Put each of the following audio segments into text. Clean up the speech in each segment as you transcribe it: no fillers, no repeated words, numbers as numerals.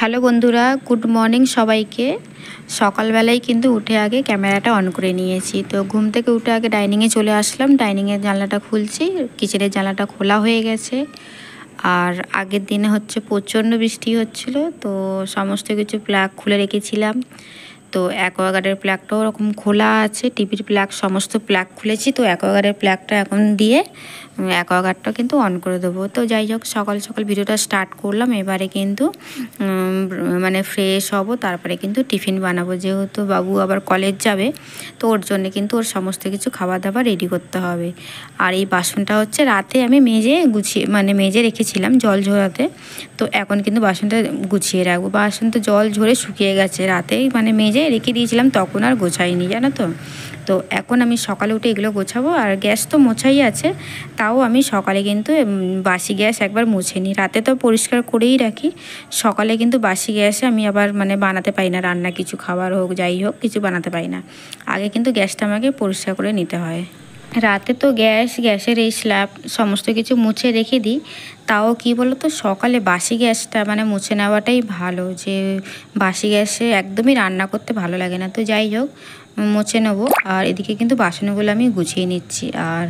Hello বন্ধুরা, good morning সবাইকে। সকালবেলায় কিন্তু উঠে আগে ক্যামেরাটা অন করে নিয়েছি। তো ঘুম থেকে উঠে আগে ডাইনিংয়ে চলে আসলাম। ডাইনিংয়ের জানলাটা খুলছি, কিচেনের জানলাটা খোলা হয়ে গেছে। আর আগের দিনে হচ্ছে প্রচণ্ড বৃষ্টি হচ্ছিল, তো সমস্ত কিছু প্লাগ খুলে রেখেছিলাম। তো অ্যাকোয়াগার্ডের প্লাগটাও ওরকম খোলা আছে, টিভির প্লাগ সমস্ত প্লাগ খুলেছি। তো অ্যাকোয়াগার্ডের প্লাগটা এখন দিয়ে অ্যাকোয়াগার্ডটা কিন্তু অন করে দেবো। তো যাই হোক, সকাল সকাল ভিডিওটা স্টার্ট করলাম। এবারে কিন্তু মানে ফ্রেশ হব, তারপরে কিন্তু টিফিন বানাবো। যেহেতু বাবু আবার কলেজ যাবে, তো ওর জন্য কিন্তু ওর সমস্ত কিছু খাবার দাবার রেডি করতে হবে। আর এই বাসনটা হচ্ছে রাতে আমি মেজে রেখেছিলাম জল ঝরাতে। তো এখন কিন্তু বাসনটা গুছিয়ে রাখবো। বাসন তো জল ঝরে শুকিয়ে গেছে, রাতেই মেজে রেখে দিয়েছিলাম, তখন আর গোছাইনি, জানো তো। তো এখন আমি সকালে উঠে এগুলো গোছাবো। আর গ্যাস তো মোছাই আছে, তাও আমি সকালে কিন্তু বাসি গ্যাস একবার মুছে নিই। রাতে তো পরিষ্কার করেই রাখি, সকালে কিন্তু বাসি গ্যাসে আমি আবার বানাতে পারি না, রান্না কিছু খাবার হোক যাই হোক কিছু বানাতে পারি না। আগে কিন্তু গ্যাসটা আমাকে পরিষ্কার করে নিতে হয়। রাতে তো গ্যাসের এই স্ল্যাব সমস্ত কিছু মুছে রেখে দিই। তাও কি বলো তো, সকালে বাসি গ্যাসটা মুছে নেওয়াটাই ভালো। যে বাসি গ্যাসে একদমই রান্না করতে ভালো লাগে না। তো যাই হোক, মুছে নেবো। আর এদিকে কিন্তু বাসনগুলো আমি গুছিয়ে নিচ্ছি। আর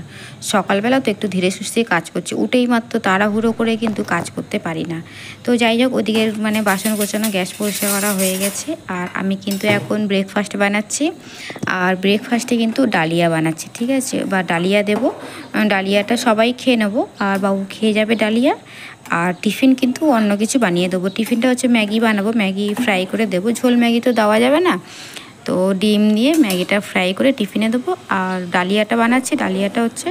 সকালবেলা তো একটু ধীরে সুস্থে কাজ করছি, উঠেই মাত্র তাড়াহুড়ো করে কিন্তু কাজ করতে পারি না। তো যাই হোক, ওদিকে বাসন গোছানো, গ্যাস পরিষ্কার করা হয়ে গেছে। আর আমি কিন্তু এখন ব্রেকফাস্ট বানাচ্ছি। আর ব্রেকফাস্টে কিন্তু ডালিয়া বানাচ্ছি, ঠিক আছে, বা ডালিয়া দেবো। ডালিয়াটা সবাই খেয়ে নেবো, আর বাবু খেয়ে যাবে ডালিয়া। আর টিফিন কিন্তু অন্য কিছু বানিয়ে দেবো। টিফিনটা হচ্ছে ম্যাগি বানাবো, ম্যাগি ফ্রাই করে দেবো। ঝোল ম্যাগি তো দেওয়া যাবে না, তো ডিম দিয়ে ম্যাগিটা ফ্রাই করে টিফিনে দেবো। আর ডালিয়াটা বানাচ্ছি, ডালিয়াটা হচ্ছে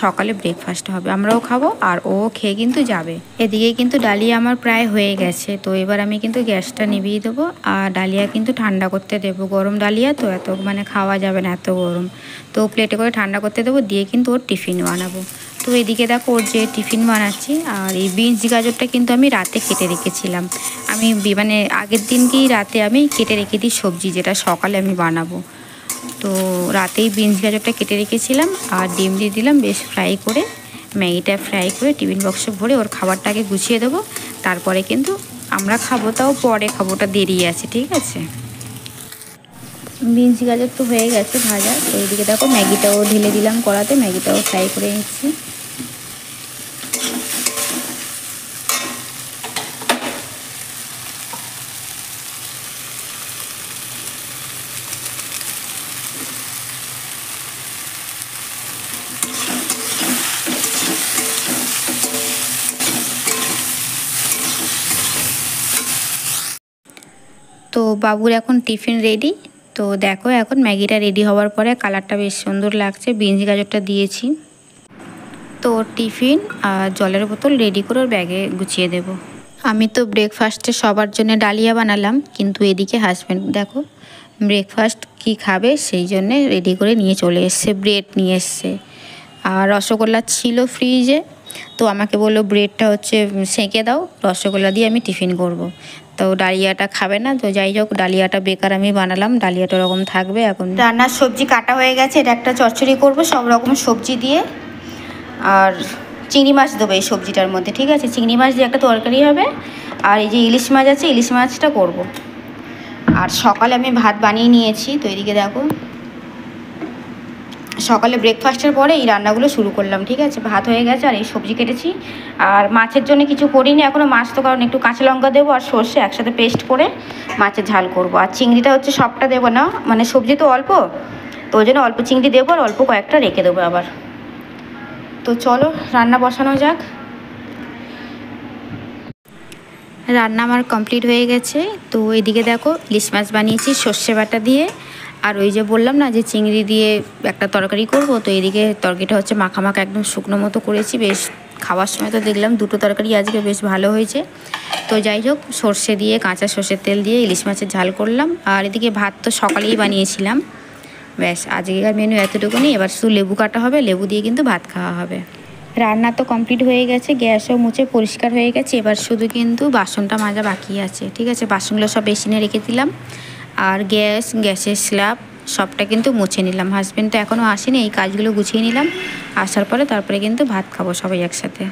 সকালে ব্রেকফাস্ট হবে, আমরাও খাবো আর ও খেয়ে কিন্তু যাবে। এদিকে কিন্তু ডালিয়া আমার প্রায় হয়ে গেছে। তো এবার আমি কিন্তু গ্যাসটা নিভিয়ে দেবো। আর ডালিয়া কিন্তু ঠান্ডা করতে দেবো, গরম ডালিয়া তো এত খাওয়া যাবে না, এত গরম। তো প্লেটে করে ঠান্ডা করতে দেবো, দিয়ে কিন্তু ওর টিফিন বানাবো। তো এদিকে দেখো ওর যে টিফিন বানাচ্ছি। আর এই বিনস গাজরটা কিন্তু আমি রাতে কেটে রেখেছিলাম। আমি আগের দিনকেই রাতে আমি কেটে রেখে দিই সবজি, যেটা সকালে আমি বানাবো। তো রাতেই বিনস গাজরটা কেটে রেখেছিলাম। আর ডিম দিয়ে দিলাম বেশ ফ্রাই করে, ম্যাগিটা ফ্রাই করে টিফিন বক্সে ভরে ওর খাবারটাকে গুছিয়ে দেবো। তারপরে কিন্তু আমরা খাবো, তাও পরে খাবো, ওটা দেরি আছে, ঠিক আছে। বিনস গাজর তো হয়ে গেছে ভাজা। তো এইদিকে দেখো ম্যাগিটাও ঢেলে দিলাম কড়াতে, ম্যাগিটাও ফ্রাই করে নিচ্ছি। তো বাবুর এখন টিফিন রেডি। তো দেখো এখন ম্যাগিটা রেডি হওয়ার পরে কালারটা বেশ সুন্দর লাগছে, বিনস গাজরটা দিয়েছি। তো টিফিন আর জলের বোতল রেডি করে ওর ব্যাগে গুছিয়ে দেব। আমি তো ব্রেকফাস্টে সবার জন্য ডালিয়া বানালাম, কিন্তু এদিকে হাজব্যান্ড দেখো ব্রেকফাস্ট কি খাবে সেই জন্যে রেডি করে নিয়ে চলে এসছে, ব্রেড নিয়ে এসছে। আর রসগোল্লা ছিল ফ্রিজে, তো আমাকে বললো ব্রেডটা হচ্ছে সেঁকে দাও, রসগোল্লা দিয়ে আমি টিফিন করব। তো ডালিয়াটা খাবে না। তো যাই হোক, ডালিয়াটা বেকার আমি বানালাম, ডালিয়াটা ওরকম থাকবে। এখন রান্নার সবজি কাটা হয়ে গেছে, এটা একটা চচ্চড়ি করব সব রকম সবজি দিয়ে। আর চিংড়ি মাছ দেবো এই সবজিটার মধ্যে, ঠিক আছে, চিংড়ি মাছ দিয়ে একটা তরকারি হবে। আর এই যে ইলিশ মাছ আছে, ইলিশ মাছটা করব। আর সকালে আমি ভাত বানিয়ে নিয়েছি। তো এদিকে দেখো সকালে ব্রেকফাস্টের পরে এই রান্নাগুলো শুরু করলাম, ঠিক আছে। ভাত হয়ে গেছে আর এই সবজি কেটেছি। আর মাছের জন্য কিছু করিনি এখনও, মাছ তো কারণ একটু কাঁচা লঙ্কা দেবো আর সর্ষে একসাথে পেস্ট করে মাছের ঝাল করব। আর চিংড়িটা হচ্ছে সবটা দেবো না, সবজি তো অল্প, তো ওই জন্য অল্প চিংড়ি দেবো আর অল্প কয়েকটা রেখে দেবো আবার। তো চলো রান্না বসানো যাক। রান্না আমার কমপ্লিট হয়ে গেছে। তো এদিকে দেখো ইলিশ মাছ বানিয়েছি সর্ষে বাটা দিয়ে। আর ওই যে বললাম না যে চিংড়ি দিয়ে একটা তরকারি করব, তো এদিকে তরকারিটা হচ্ছে মাখা মাখা একদম শুকনো মতো করেছি। বেশ খাওয়ার সময় তো দেখলাম দুটো তরকারি আজকে বেশ ভালো হয়েছে। তো যাই হোক, সর্ষে দিয়ে কাঁচা সর্ষের তেল দিয়ে ইলিশ মাছের ঝাল করলাম। আর এদিকে ভাত তো সকালেই বানিয়েছিলাম। ব্যাস আজকের মেনু এতটুকুনি। এবার শুধু লেবু কাটা হবে, লেবু দিয়ে কিন্তু ভাত খাওয়া হবে। রান্না তো কমপ্লিট হয়ে গেছে, গ্যাসও মুছে পরিষ্কার হয়ে গেছে। এবার শুধু কিন্তু বাসনটা মাজা বাকি আছে, ঠিক আছে। বাসনগুলো সব বেসিনে রেখে দিলাম। আর গ্যাসের স্ল্যাব সবটা কিন্তু মুছে নিলাম। হাজব্যান্ড তো এখনও আসেনি, এই কাজগুলো গুছিয়ে নিলাম। আসার পরে তারপরে কিন্তু ভাত খাবো সবাই একসাথে।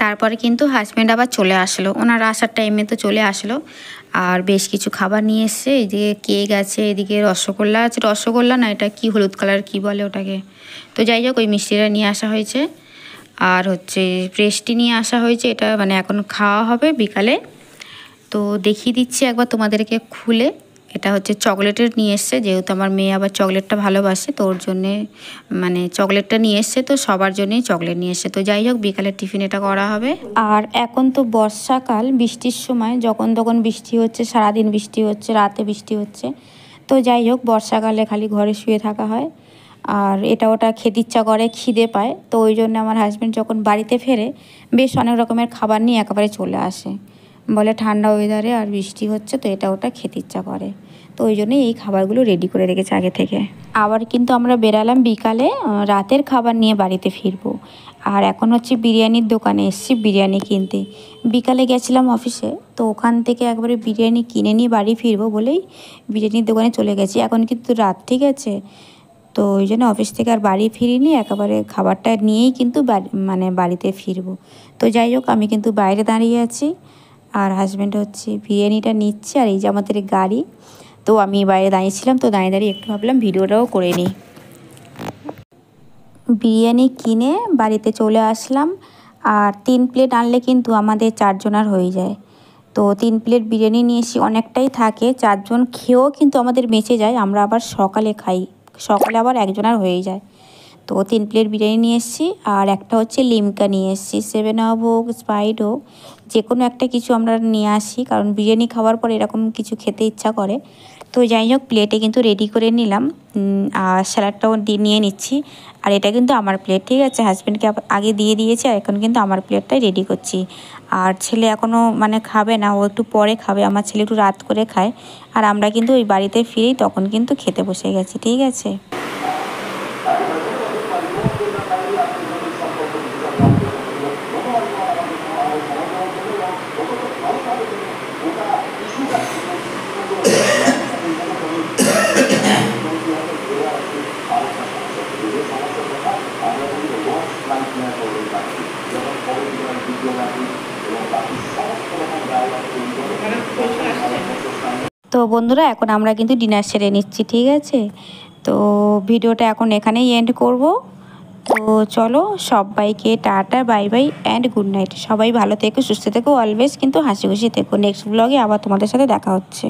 তারপরে কিন্তু হাজব্যান্ড আবার চলে আসলো, ওনার আসার টাইমে তো চলে আসলো। আর বেশ কিছু খাবার নিয়ে এসছে, এদিকে কেক আছে, এদিকে রসগোল্লা আছে, রসগোল্লা না এটা কি হলুদ কালার কি বলে ওটাকে, তো যাই হোক ওই মিষ্টিটা নিয়ে আসা হয়েছে। আর হচ্ছে পেস্ট্রি নিয়ে আসা হয়েছে, এটা মানে এখন খাওয়া হবে বিকালে। তো দেখিয়ে দিচ্ছি একবার তোমাদেরকে খুলে। এটা হচ্ছে চকলেটের নিয়ে এসছে, যেহেতু আমার মেয়ে আবার চকলেটটা ভালোবাসে, তো ওর জন্যে মানে চকলেটটা নিয়ে এসছে, তো সবার জন্যই চকলেট নিয়ে এসছে। তো যাই হোক বিকালের টিফিন এটা করা হবে। আর এখন তো বর্ষাকাল, বৃষ্টির সময় যখন তখন বৃষ্টি হচ্ছে, সারাদিন বৃষ্টি হচ্ছে, রাতে বৃষ্টি হচ্ছে। তো যাই হোক বর্ষাকালে খালি ঘরে শুয়ে থাকা হয়, আর এটা ওটা খেতে ইচ্ছা করে, খিদে পায়। তো ওই জন্য আমার হাজব্যান্ড যখন বাড়িতে ফেরে বেশ অনেক রকমের খাবার নিয়ে একেবারে চলে আসে, বলে ঠান্ডা ওয়েদারে আর বৃষ্টি হচ্ছে তো এটা ওটা খেতে ইচ্ছা করে। তো ওই জন্যই এই খাবারগুলো রেডি করে রেখেছে আগে থেকে। আবার কিন্তু আমরা বেরালাম বিকালে রাতের খাবার নিয়ে বাড়িতে ফিরবো। আর এখন হচ্ছে বিরিয়ানির দোকানে এসেছি বিরিয়ানি কিনতে। বিকালে গেছিলাম অফিসে, তো ওখান থেকে একবারে বিরিয়ানি কিনে নিয়ে বাড়ি ফিরবো বলেই বিরিয়ানির দোকানে চলে গেছি। এখন কিন্তু রাত, ঠিক আছে, তো ওই জন্য অফিস থেকে আর বাড়ি ফিরিনি, একেবারে খাবারটা নিয়েই কিন্তু বাড়িতে ফিরবো। তো যাই হোক আমি কিন্তু বাইরে দাঁড়িয়ে আছি, আর হাজব্যান্ড হচ্ছে বিরিয়ানিটা নিচ্ছে, আর এই যে আমাদের গাড়ি। তো আমি বাইরে দাঁড়িয়েছিলাম, তো দাঁড়িয়ে দাঁড়িয়ে একটু ভাবলাম ভিডিওটাও করে নিই। বিরিয়ানি কিনে বাড়িতে চলে আসলাম, আর 3 প্লেট আনলে কিন্তু আমাদের 4 জনার হয়ে যায়। তো 3 প্লেট বিরিয়ানি নিয়ে এসে অনেকটাই থাকে, 4 জন খেয়েও কিন্তু আমাদের বেঁচে যায়। আমরা আবার সকালে খাই, সকালে আবার 1 জনার হয়ে যায়। তো 3 প্লেট বিরিয়ানি নিয়ে এসেছি, আর একটা হচ্ছে লিমকা নিয়ে এসেছি, 7 আপ হোক, স্প্রাইট হোক, যে কোনো একটা কিছু আমরা নিয়ে আসি, কারণ বিরিয়ানি খাওয়ার পর এরকম কিছু খেতে ইচ্ছা করে। তো যাই হোক প্লেটে কিন্তু রেডি করে নিলাম, আর স্যালাডটাও নিয়ে নিচ্ছি। আর এটা কিন্তু আমার প্লেট, ঠিক আছে, হাজব্যান্ডকে আগে দিয়ে দিয়েছি, আর এখন কিন্তু আমার প্লেটটাই রেডি করছি। আর ছেলে এখনও মানে খাবে না, ও একটু পরে খাবে, আমার ছেলে একটু রাত করে খায়। আর আমরা কিন্তু ওই বাড়িতে ফিরেই তখন কিন্তু খেতে বসে গেছি, ঠিক আছে। তো বন্ধুরা এখন আমরা কিন্তু ডিনার সেরে নিচ্ছি, ঠিক আছে। তো ভিডিওটা এখন এখানেই এন্ড করব। তো চলো সবাইকে tata, bye bye and good night. সবাই ভালো থেকো, সুস্থ থেকো, অলওয়েজ কিন্তু হাসি খুশি থেকো। নেক্সট ব্লগে আবার তোমাদের সাথে দেখা হচ্ছে।